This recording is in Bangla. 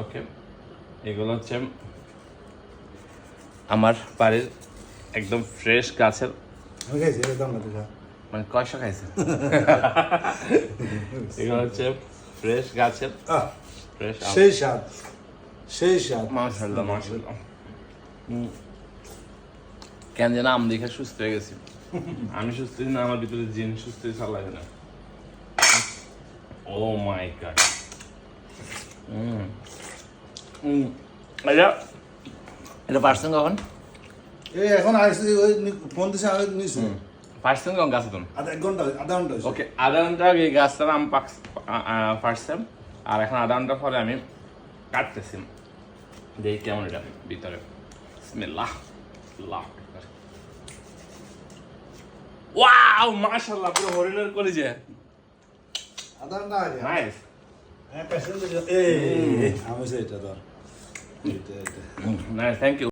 ওকে, এগুলো হচ্ছে আমার বাড়ির একদম ফ্রেশ গাছের, আমি খাইছি একদম না দেখা মানে কয়শো খাইছে। এগুলো হচ্ছে ফ্রেশ গাছের ফ্রেশ সেই স্বাদ সেই স্বাদ মাশাআল্লাহ মাশাআল্লাহ। কেন যেন আম দেখে সুস্থ হয়ে গেছি। আমি সুস্থ হই না, আমার ভিতরে জিন সুস্থ হয়ে চাল লাগে না। ও মাই গড। এটা এটা পারছেন কখন? এই এখন আসছি ওই ফোন দিছে আমি নিছি পারছেন কখন গাছ তুমি? আধা ঘন্টা হইছে। ওকে, আধা ঘন্টা আগে এই গাছটার আম পারছেন, আর এখন আধা ঘন্টা পরে আমি কাটতেছি। দেখি কেমন এটা ভিতরে। বিসমিল্লাহ। আল্লাহু আকবার। ওয়াও মাশাআল্লাহ, পুরো হরিণের কলিজা। আধা ঘন্টা আগে নাইস। হ্যাঁ পেশেন্ট এই আমি সেটা ধর নাইস, থ্যাংক ইউ।